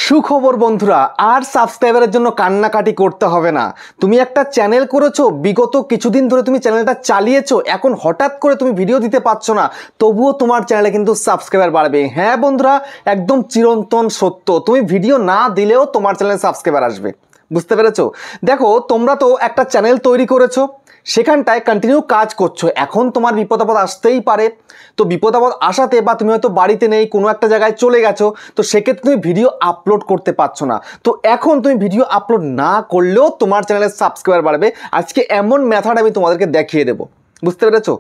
সুখবর বন্ধুরা, আর সাবস্ক্রাইবারের জন্য কান্নাকাটি করতে হবে না। তুমি একটা চ্যানেল করেছো, বিগত কিছুদিন ধরে তুমি চ্যানেলটা চালিয়েছো, এখন হঠাৎ করে তুমি ভিডিও দিতে পারছো না, তবুও তোমার চ্যানেলে কিন্তু সাবস্ক্রাইবার বাড়বে। হ্যাঁ বন্ধুরা, একদম চিরন্তন সত্য, তুমি ভিডিও না দিলেও তোমার চ্যানেলে সাবস্ক্রাইবার আসবে। বুঝতে পেরেছো? দেখো, তোমরা তো একটা চ্যানেল তৈরি করেছো, সেখানটায় কন্টিনিউ কাজ করছো, এখন তোমার বিপদ আপদ আসতেই পারে। তো বিপদ আপদ আসাতে, বা তুমি হয়তো বাড়িতে নেই, কোনো একটা জায়গায় চলে গেছো, তো সেক্ষেত্রে তুমি ভিডিও আপলোড করতে পারছো না। তো এখন তুমি ভিডিও আপলোড না করলেও তোমার চ্যানেলের সাবস্ক্রাইবার বাড়বে। আজকে এমন মেথড আমি তোমাদেরকে দেখিয়ে দেবো। বুঝতে পেরেছো?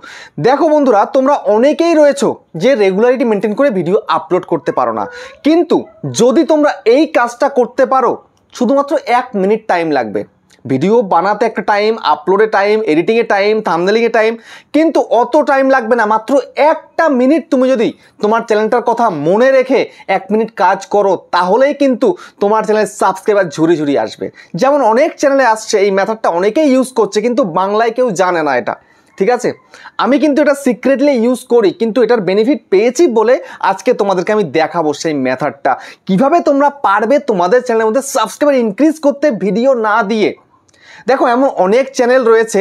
দেখো বন্ধুরা, তোমরা অনেকেই রয়েছো যে রেগুলারিটি মেনটেন করে ভিডিও আপলোড করতে পারো না, কিন্তু যদি তোমরা এই কাজটা করতে পারো, শুধুমাত্র 1 মিনিট টাইম লাগবে। ভিডিও বানাতে একটা টাইম, আপলোডে টাইম, এডিটিংয়ে টাইম, থাম্বনেলিংয়ে টাইম, কিন্তু অত টাইম লাগবে না। মাত্র 1টা মিনিট তুমি যদি তোমার চ্যানেলটার কথা মনে রেখে 1 মিনিট কাজ করো, তাহলেই কিন্তু তোমার চ্যানেলের সাবস্ক্রাইবার ঝুরি ঝুরি আসবে। যেমন অনেক চ্যানেলে আসছে, এই মেথডটা অনেকেই ইউজ করছে, কিন্তু বাংলায় কেউ জানে না এটা। ঠিক আছে, আমি কিন্তু এটা সিক্রেটলি ইউজ করি, কিন্তু এটার বেনিফিট পেয়েছি বলে আজকে তোমাদেরকে আমি দেখাবো সেই মেথডটা, কিভাবে তোমরা পারবে তোমাদের চ্যানেলের মধ্যে সাবস্ক্রাইবার ইনক্রিজ করতে ভিডিও না দিয়ে। দেখো, এমন অনেক চ্যানেল রয়েছে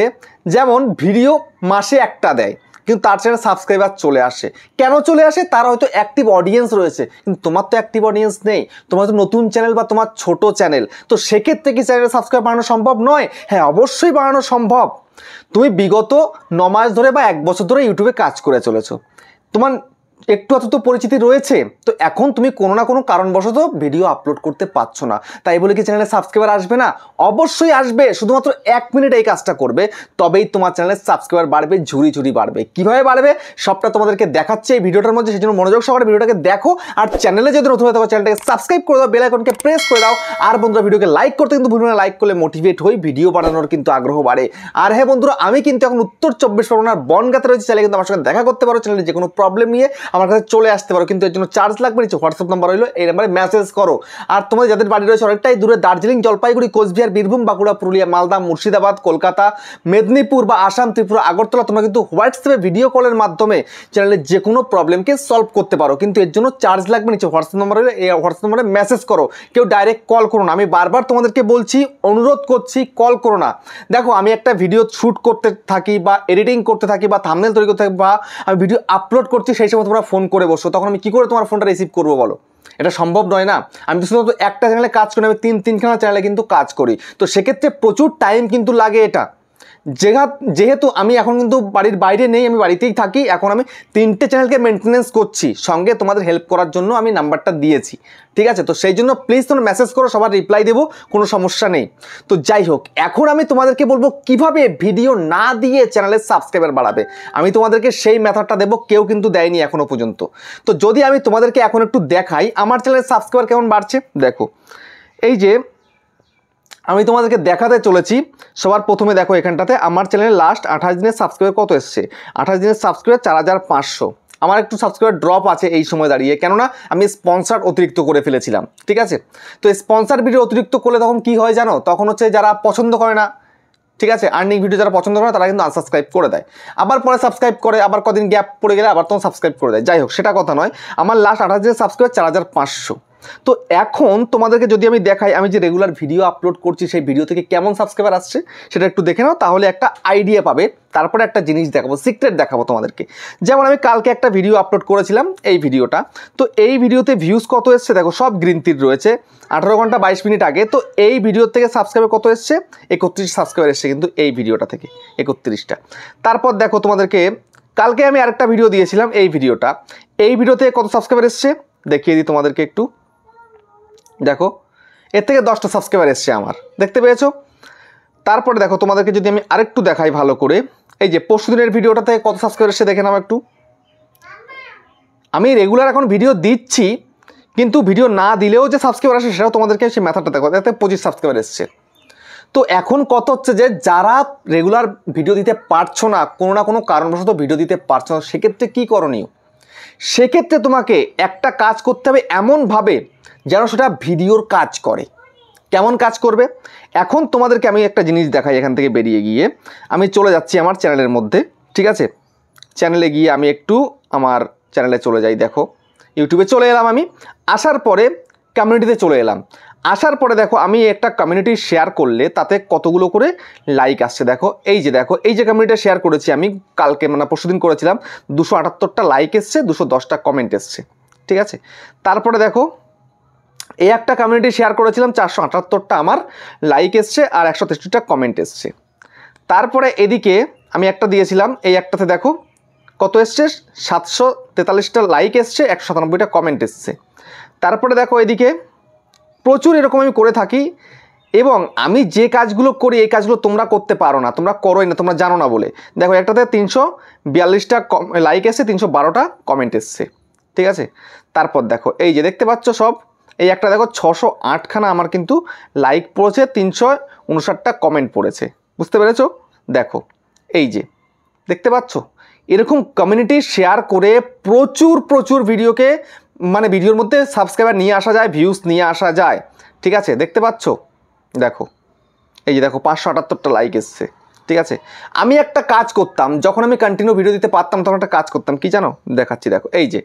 যেমন ভিডিও মাসে একটা দেয়, কিন্তু তার চ্যানেলে সাবস্ক্রাইবার চলে আসে। কেন চলে আসে? তার হয়তো অ্যাক্টিভ অডিয়েন্স রয়েছে, কিন্তু তোমার তো অ্যাক্টিভ অডিয়েন্স নেই, তোমার তো নতুন চ্যানেল বা তোমার ছোট চ্যানেল। তো সেক্ষেত্রে কি চ্যানেলে সাবস্ক্রাইব বাড়ানো সম্ভব নয়? হ্যাঁ, অবশ্যই বাড়ানো সম্ভব। তুমি বিগত 9 মাস ধরে বা 1 বছর ধরে ইউটিউবে কাজ করে চলেছো, তোমার একটু এত তো পরিচিতি রয়েছে, তো এখন তুমি কোনো না কোনো কারণবশত ভিডিও আপলোড করতে পারছো না, তাই বলে কি চ্যানেলে সাবস্ক্রাইবার আসবে না? অবশ্যই আসবে। শুধুমাত্র 1 মিনিট এই কাজটা করবে, তবেই তোমার চ্যানেলে সাবস্ক্রাইবার বাড়বে, ঝুরি ঝুরি বাড়বে। কিভাবে বাড়বে সবটা তোমাদেরকে দেখাচ্ছে এই ভিডিওটার মধ্যে, সেজন্য মনোযোগ সহকারে ভিডিওটাকে দেখো। আর চ্যানেলে যদি নতুন হয়ে থাকো, চ্যানেলটাকে সাবস্ক্রাইব করে দাও, বেল আইকনকে প্রেস করে দাও। আর বন্ধুরা, ভিডিওকে লাইক করতে কিন্তু ভুলবে না, লাইক করলে মোটিভেট হই, ভিডিও বানানোর কিন্তু আগ্রহ বাড়ে। আর হ্যাঁ বন্ধুরা, আমি কিন্তু এখন উত্তর 24 পরগনার বনগাঁতে রয়েছে, চাইলে কিন্তু আমার সঙ্গে দেখা করতে পারো, চ্যানেলে যে কোনো প্রবলেম নিয়ে আমার কাছে চলে আসতে পারো, কিন্তু এর জন্য চার্জ লাগবে। নিচে হোয়াটসঅ্যাপ নাম্বার রইলো, এই নাম্বারে মেসেজ করো। আর তোমাদের যাদের বাড়ি রয়েছে অনেকটাই দূরে, দার্জিলিং, জলপাইগুড়ি, কোচবিহার, বীরভূম, বাঁকুড়া, পুরুলিয়া, মালদা, মুর্শিদাবাদ, কলকাতা, মেদিনীপুর বা আসাম, ত্রিপুরা, আগরতলা, তোমরা কিন্তু হোয়াটসঅ্যাপে ভিডিও কলের মাধ্যমে চ্যানেলের যে কোনো প্রবলেমকে সলভ করতে পারো, কিন্তু এর জন্য চার্জ লাগবে। নিচে হোয়াটসঅ্যাপ নাম্বার রইলো, এই হোয়াটসঅ্যাপ নাম্বারে মেসেজ করো, কেউ ডাইরেক্ট কল করো না। আমি বারবার তোমাদেরকে বলছি, অনুরোধ করছি, কল করো না। দেখো, আমি একটা ভিডিও শ্যুট করতে থাকি বা এডিটিং করতে থাকি বা থাম্বনেল তৈরি করতে থাকি বা আমি ভিডিও আপলোড করছি, সেই সময় তোমরা ফোন করে বসো, তখন আমি কি করে তোমার ফোনটা রিসিভ করবো বলো? এটা সম্ভব নয় না। আমি তো শুধু একটা চ্যানেলে কাজ করি, আমি 3-3খানা চ্যানেলে কিন্তু কাজ করি, তো সেক্ষেত্রে প্রচুর টাইম কিন্তু লাগে এটা। যেহেতু আমি এখন কিন্তু বাড়ির বাইরে নেই, আমি বাড়িতেই থাকি, এখন আমি 3টে চ্যানেলকে মেনটেনেন্স করছি, সঙ্গে তোমাদের হেল্প করার জন্য আমি নাম্বারটা দিয়েছি। ঠিক আছে, তো সেই জন্য প্লিজ তোমরা মেসেজ করো, সবার রিপ্লাই দেবো, কোনো সমস্যা নেই। তো যাই হোক, এখন আমি তোমাদেরকে বলবো কিভাবে ভিডিও না দিয়ে চ্যানেলের সাবস্ক্রাইবার বাড়াবে। আমি তোমাদেরকে সেই মেথডটা দেবো, কেউ কিন্তু দেয়নি এখনো পর্যন্ত। তো যদি আমি তোমাদেরকে এখন একটু দেখাই আমার চ্যানেলের সাবস্ক্রাইবার কেমন বাড়ছে, দেখো। এই যে আমি তোমাদেরকে দেখাতে চলেছি, সবার প্রথমে দেখো এখানটাতে আমার চ্যানেলের লাস্ট 28 দিনের সাবস্ক্রাইবার কত এসছে। 28 দিনের সাবস্ক্রাইবার 4500। আমার একটু সাবস্ক্রাইবার ড্রপ আছে এই সময় দাঁড়িয়ে, কেননা আমি স্পন্সার অতিরিক্ত করে ফেলেছিলাম। ঠিক আছে, তো স্পন্সার ভিডিও অতিরিক্ত করলে তখন কি হয় জানো? তখন হচ্ছে যারা পছন্দ করে না, ঠিক আছে, আর্নিং ভিডিও যারা পছন্দ করে না, তারা কিন্তু আনসাবস্ক্রাইব করে দেয়, আবার পরে সাবস্ক্রাইব করে, আবার কদিন গ্যাপ পড়ে গেলে আবার তখন সাবস্ক্রাইব করে দেয়। যাই হোক, সেটা কথা নয়। আমার লাস্ট 28 দিনের সাবস্ক্রাইবার 4500। তো এখন তোমাদেরকে যদি আমি দেখাই, আমি যে রেগুলার ভিডিও আপলোড করছি সেই ভিডিও থেকে কেমন সাবস্ক্রাইবার আসছে সেটা একটু দেখে নাও, তাহলে একটা আইডিয়া পাবে। তারপরে একটা জিনিস দেখাবো, সিক্রেট দেখাবো তোমাদেরকে। যেমন আমি কালকে একটা ভিডিও আপলোড করেছিলাম, এই ভিডিওটা, তো এই ভিডিওতে ভিউজ কত এসছে দেখো, সব গ্রিন তীর রয়েছে, 18 ঘন্টা 22 মিনিট আগে। তো এই ভিডিও থেকে সাবস্ক্রাইবার কত এসছে? 31 সাবস্ক্রাইবার এসছে কিন্তু এই ভিডিওটা থেকে, 31টা। তারপর দেখো, তোমাদেরকে কালকে আমি আরেকটা ভিডিও দিয়েছিলাম, এই ভিডিওটা, এই ভিডিওতে কত সাবস্ক্রাইবার এসছে দেখিয়ে দিই তোমাদেরকে একটু। দেখো, এর থেকে 10টা সাবস্ক্রাইবার এসছে আমার, দেখতে পেয়েছো? তারপরে দেখো, তোমাদেরকে যদি আমি আরেকটু দেখাই ভালো করে, এই যে পরশুদিনের ভিডিওটা থেকে কত সাবস্ক্রাইবার এসছে দেখে নাও একটু। আমি রেগুলার এখন ভিডিও দিচ্ছি, কিন্তু ভিডিও না দিলেও যে সাবস্ক্রাইবার আসে সেটাও তোমাদেরকে সেই মেথডটা দেখো, এতে 25 সাবস্ক্রাইবার এসছে। তো এখন কত হচ্ছে যে যারা রেগুলার ভিডিও দিতে পারছো না, কোনো না কোনো কারণবশত ভিডিও দিতে পারছো না, সেক্ষেত্রে কী করণীয়? সেক্ষেত্রে তোমাকে একটা কাজ করতে হবে এমনভাবে যেন সেটা ভিডিওর কাজ করে। কেমন কাজ করবে? এখন তোমাদেরকে আমি একটা জিনিস দেখাই। এখান থেকে বেরিয়ে গিয়ে আমি চলে যাচ্ছি আমার চ্যানেলের মধ্যে। ঠিক আছে, চ্যানেলে গিয়ে আমি একটু আমার চ্যানেলে চলে যাই। দেখো, ইউটিউবে চলে এলাম আমি। আসার পরে কমিউনিটিতে চলে এলাম। আসার পরে দেখো আমি একটা কমিউনিটি শেয়ার করলে তাতে কতগুলো করে লাইক আসছে। দেখো এই যে কমিউনিটিটা শেয়ার করেছি আমি কালকে মানে পরশুদিন করেছিলাম, 278টা লাইক এসছে, 210টা কমেন্ট এসছে। ঠিক আছে, তারপরে দেখো এই একটা কমিউনিটি শেয়ার করেছিলাম, 478টা আমার লাইক এসছে আর 163টা কমেন্ট এসছে। তারপরে এদিকে আমি একটা দিয়েছিলাম, এই একটাতে দেখো কত এসছে, 743টা লাইক এসছে, 197টা কমেন্ট এসছে। তারপরে দেখো এদিকে প্রচুর এরকম আমি করে থাকি, এবং আমি যে কাজগুলো করি এই কাজগুলো তোমরা করতে পারো না, তোমরা করোই না, তোমরা জানো না বলে। দেখো একটাতে 342টা লাইক এসছে, 312টা কমেন্ট এসছে। ঠিক আছে, তারপর দেখো এই যে দেখতে পাচ্ছ সব, এই একটা দেখো 608খানা আমার কিন্তু লাইক পড়েছে, 359টা কমেন্ট পড়েছে। বুঝতে পেরেছো? দেখো এই যে দেখতে পাচ্ছ, এরকম কমিউনিটি শেয়ার করে প্রচুর ভিডিওকে মানে ভিডিওর মধ্যে সাবস্ক্রাইবার নিয়ে আসা যায়, ভিউজ নিয়ে আসা যায়। ঠিক আছে, দেখতে পাচ্ছ, দেখো এই যে দেখো 578টা লাইক এসছে। ঠিক আছে, আমি একটা কাজ করতাম যখন আমি কন্টিনিউ ভিডিও দিতে পারতাম, তখন একটা কাজ করতাম, কি জানো, দেখাচ্ছি। দেখো এই যে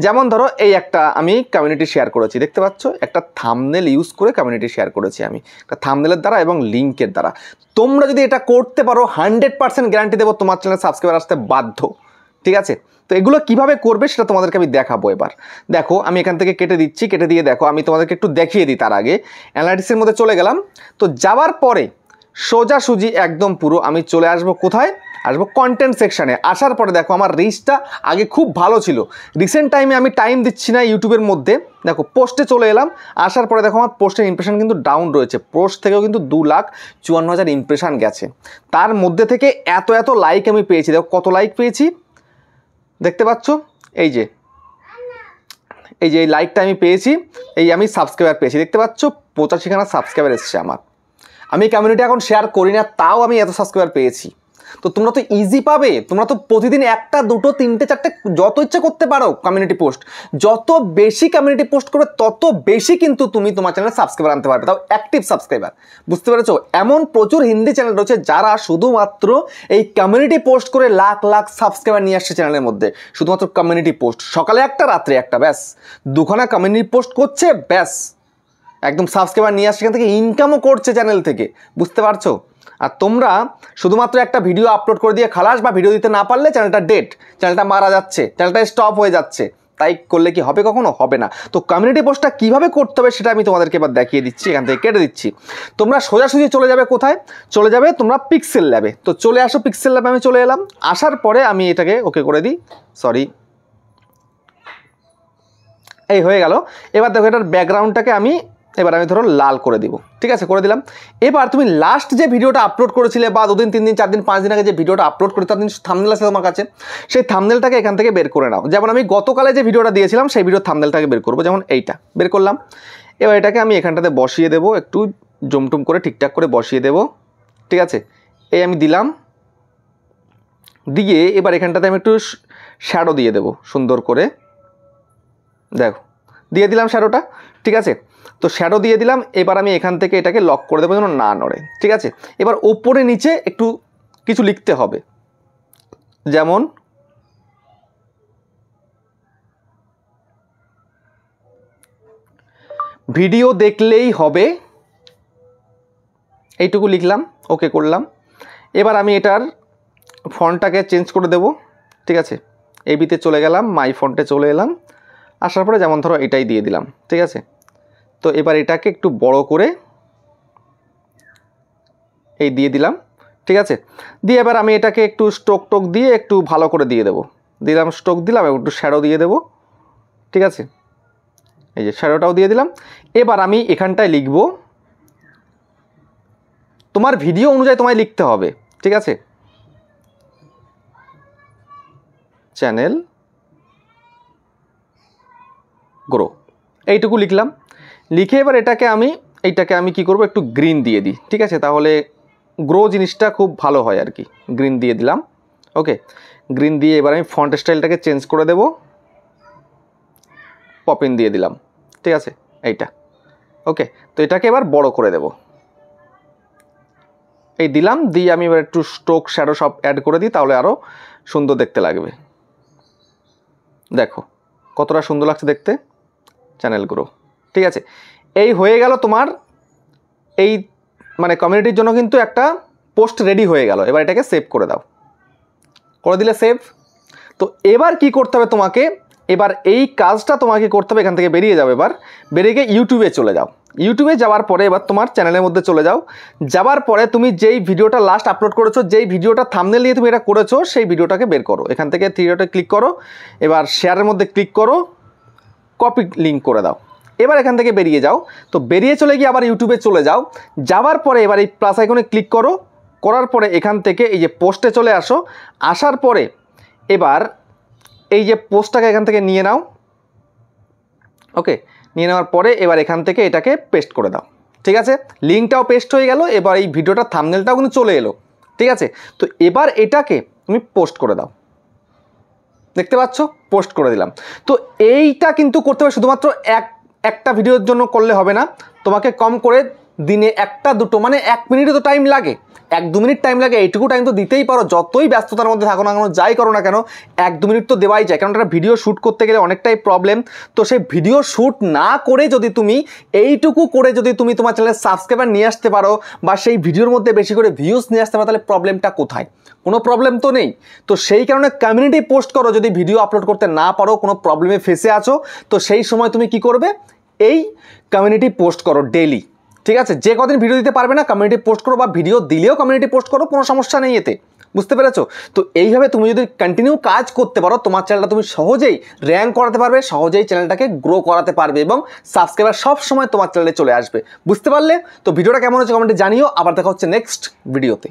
যেমন ধরো এই একটা আমি কমিউনিটি শেয়ার করেছি, দেখতে পাচ্ছ একটা থাম্বনেল ইউজ করে কমিউনিটি শেয়ার করেছি আমি, একটা থাম্বনেলের দ্বারা এবং লিঙ্কের দ্বারা। তোমরা যদি এটা করতে পারো 100% গ্যারান্টি দেবো তোমার চ্যানেলে সাবস্ক্রাইবার আসতে বাধ্য। ঠিক আছে, তো এগুলো কিভাবে করবে সেটা তোমাদেরকে আমি দেখাবো। এবার দেখো আমি এখান থেকে কেটে দিচ্ছি, কেটে দিয়ে দেখো আমি তোমাদেরকে একটু দেখিয়ে দিই। তার আগে অ্যানালাইটিক্সের মধ্যে চলে গেলাম, তো যাওয়ার পরে সোজাসুজি একদম পুরো আমি চলে আসবো কোথায়, আসবো কন্টেন্ট সেকশানে। আসার পরে দেখো আমার রিচটা আগে খুব ভালো ছিল, রিসেন্ট টাইমে আমি টাইম দিচ্ছি না ইউটিউবের মধ্যে। দেখো পোস্টে চলে এলাম, আসার পরে দেখো আমার পোস্টের ইমপ্রেশন কিন্তু ডাউন রয়েছে, পোস্ট থেকেও কিন্তু 2,54,000 ইমপ্রেশন গেছে। তার মধ্যে থেকে এত লাইক আমি পেয়েছি। দেখো কত লাইক পেয়েছি দেখতে পাচ্ছ, এই যে এই লাইকটা আমি পেয়েছি, এই আমি সাবস্ক্রাইবার পেয়েছি, দেখতে পাচ্ছ 85খানা সাবস্ক্রাইবার এসছে আমার। আমি কমিউনিটি এখন শেয়ার করি না, তাও আমি এত সাবস্ক্রাইবার পেয়েছি। তো তোমরা তো ইজি পাবে, তোমরা তো প্রতিদিন 1টা 2টো 3টে 4টে যত ইচ্ছা করতে পারো কমিউনিটি পোস্ট। যত বেশি কমিউনিটি পোস্ট করবে তত বেশি কিন্তু তুমি তোমার চ্যানেলে সাবস্ক্রাইবার আনতে পারবে, তাও অ্যাক্টিভ সাবস্ক্রাইবার। বুঝতে পেরেছো? এমন প্রচুর হিন্দি চ্যানেল রয়েছে যারা শুধুমাত্র এই কমিউনিটি পোস্ট করে লাখ লাখ সাবস্ক্রাইবার নিয়ে আসছে চ্যানেলের মধ্যে, শুধুমাত্র কমিউনিটি পোস্ট, সকালে একটা রাত্রে একটা, ব্যাস 2খানা কমিউনিটি পোস্ট করছে, ব্যাস একদম সাবস্ক্রাইবার নিয়ে আসছে, এখান থেকে ইনকামও করছে চ্যানেল থেকে। বুঝতে পারছো? আর তোমরা শুধুমাত্র একটা ভিডিও আপলোড করে দিয়ে খালাস, বা ভিডিও দিতে না পারলে চ্যানেলটা ডেড, চ্যানেলটা মারা যাচ্ছে, চ্যানেলটা স্টপ হয়ে যাচ্ছে, তাই করলে কি হবে? কখনো হবে না। তো কমিউনিটি পোস্টটা কীভাবে করতে হবে সেটা আমি তোমাদেরকে এবার দেখিয়ে দিচ্ছি, এখান থেকে কেটে দিচ্ছি। তোমরা সোজাসুজি চলে যাবে কোথায়, চলে যাবে তোমরা পিক্সেল ল্যাবে। তো চলে আসো পিক্সেল ল্যাবে, আমি চলে এলাম। আসার পরে আমি এটাকে ওকে করে দিই, সরি এই হয়ে গেল। এবার দেখো এটার ব্যাকগ্রাউন্ডটাকে আমি ধরো লাল করে দিব। ঠিক আছে, করে দিলাম। এবার তুমি লাস্ট যে ভিডিওটা আপলোড করেছিলে, বা 2 দিন 3 দিন 4 দিন 5 দিন আগে যে ভিডিওটা আপলোড করে তার দিন থাম্বনেল আছে তোমার কাছে, সেই থাম্বনেলটাকে এখান থেকে বের করে নাও। যেমন আমি গতকালে যে ভিডিওটা দিয়েছিলাম সেই ভিডিওর থাম্বনেলটাকে বের করবো, যেমন এইটা বের করলাম। এবার এটাকে আমি এখানটাতে বসিয়ে দেবো, একটু জমটুম করে ঠিকঠাক করে বসিয়ে দেবো। ঠিক আছে, এই আমি দিলাম, দিয়ে এবার এখানটাতে আমি একটু শ্যাডো দিয়ে দেবো সুন্দর করে। দেখো দিয়ে দিলাম শ্যাডোটা। ঠিক আছে, তো শ্যাডো দিয়ে দিলাম। এবার আমি এখান থেকে এটাকে লক করে দেবো যেন না নড়ে। ঠিক আছে, এবার ওপরে নিচে একটু কিছু লিখতে হবে, যেমন ভিডিও দেখলেই হবে, এইটুকু লিখলাম, ওকে করলাম। এবার আমি এটার ফন্টটাকে চেঞ্জ করে দেব। ঠিক আছে, এবিতে চলে গেলাম, মাই ফন্টে চলে এলাম। আসার পরে যেমন ধরো এটাই দিয়ে দিলাম। ঠিক আছে, তো এবার এটাকে একটু বড় করে এই দিয়ে দিলাম। ঠিক আছে, দিয়ে এবার আমি এটাকে একটু স্ট্রোক দিয়ে একটু ভালো করে দিয়ে দেবো। দিলাম, স্ট্রোক দিলাম, একটু শ্যাডো দিয়ে দেবো। ঠিক আছে, এই যে শ্যাডোটাও দিয়ে দিলাম। এবার আমি এখানটায় লিখব, তোমার ভিডিও অনুযায়ী তোমায় লিখতে হবে। ঠিক আছে, চ্যানেল গ্রো, এইটুকু লিখলাম। লিখে এবার এইটাকে আমি কি করব, একটু গ্রিন দিয়ে দিই। ঠিক আছে, তাহলে গ্রো জিনিসটা খুব ভালো হয় আর কি। গ্রিন দিয়ে দিলাম, ওকে। গ্রিন দিয়ে এবার আমি ফন্ট স্টাইলটাকে চেঞ্জ করে দেব, পপিন দিয়ে দিলাম। ঠিক আছে, এইটা ওকে। তো এটাকে এবার বড় করে দেব, এই দিলাম। দিয়ে আমি এবার একটু স্ট্রোক শ্যাডো সব অ্যাড করে দিই, তাহলে আরও সুন্দর দেখতে লাগবে। দেখো কতটা সুন্দর লাগছে দেখতে, চ্যানেল গ্রো। ঠিক আছে, এই হয়ে গেল তোমার এই মানে কমিউনিটির জন্য কিন্তু একটা পোস্ট রেডি হয়ে গেল। এবার এটাকে সেভ করে দাও, করে দিলে সেভ। তো এবার কি করতে হবে তোমাকে, এবার এই কাজটা তোমাকে করতে হবে, এখান থেকে বেরিয়ে যাও। এবার বেরিয়ে গিয়ে ইউটিউবে চলে যাও। ইউটিউবে যাওয়ার পরে এবার তোমার চ্যানেলের মধ্যে চলে যাও। যাওয়ার পরে তুমি যেই ভিডিওটা লাস্ট আপলোড করেছো, যেই ভিডিওটা থাম্বনেল দিয়ে তুমি এটা করেছো, সেই ভিডিওটাকে বের করো। এখান থেকে থ্রি ডটে ক্লিক করো, এবার শেয়ারের মধ্যে ক্লিক করো, কপি লিঙ্ক করে দাও। এবার এখান থেকে বেরিয়ে যাও। তো বেরিয়ে চলে গিয়ে আবার ইউটিউবে চলে যাও। যাওয়ার পরে এবার এই প্লাস আইকনে ক্লিক করো, করার পরে এখান থেকে এই যে পোস্টে চলে আসো। আসার পরে এবার এই যে পোস্টটাকে এখান থেকে নিয়ে নাও। ওকে, নিয়ে নেওয়ার পরে এবার এখান থেকে এটাকে পেস্ট করে দাও। ঠিক আছে, লিঙ্কটাও পেস্ট হয়ে গেল। এবার এই ভিডিওটার থাম্বনেলটাও কিন্তু চলে এলো। ঠিক আছে, তো এবার এটাকে তুমি পোস্ট করে দাও। দেখতে পাচ্ছ, পোস্ট করে দিলাম। তো এইটা কিন্তু করতে হবে শুধুমাত্র একটা ভিডিওর জন্য করলে হবে না, তোমাকে কম করে দিনে একটা দুটো, মানে 1 মিনিটও তো টাইম লাগে, 1-2 মিনিট টাইম লাগে, এইটুকু টাইম তো দিতেই পারো। যতই ব্যস্ততার মধ্যে থাকো না কেন, যাই করো না কেন, 1-2 মিনিট তো দেওয়াই যায়। কারণ একটা ভিডিও শ্যুট করতে গেলে অনেকটাই প্রবলেম। তো সেই ভিডিও শ্যুট না করে যদি তুমি এইটুকু করে যদি তুমি তোমার চ্যানেলে সাবস্ক্রাইবার নিয়ে আসতে পারো, বা সেই ভিডিওর মধ্যে বেশি করে ভিউজ নিয়ে আসতে পারো, তাহলে প্রবলেমটা কোথায়? কোনো প্রবলেম তো নেই। তো সেই কারণে কমিউনিটি পোস্ট করো। যদি ভিডিও আপলোড করতে না পারো, কোনো প্রবলেমে ফেসে আছো, তো সেই সময় তুমি কি করবে, এই কমিউনিটি পোস্ট করো ডেইলি। ঠিক আছে, যে কদিন ভিডিও দিতে পারবে না, কমিউনিটি পোস্ট করো, বা ভিডিও দিলেও কমিউনিটি পোস্ট করো, কোনো সমস্যা নেই এতে। বুঝতে পেরেছো? তো এইভাবে তুমি যদি কন্টিনিউ কাজ করতে পারো, তোমার চ্যানেলটা তুমি সহজেই র্যাঙ্ক করাতে পারবে, সহজেই চ্যানেলটাকে গ্রো করাতে পারবে, এবং সাবস্ক্রাইবার সব সময় তোমার চ্যানেলে চলে আসবে। বুঝতে পারলে? তো ভিডিওটা কেমন হচ্ছে কমেন্টে জানিও। আবার দেখা হচ্ছে নেক্সট ভিডিওতে।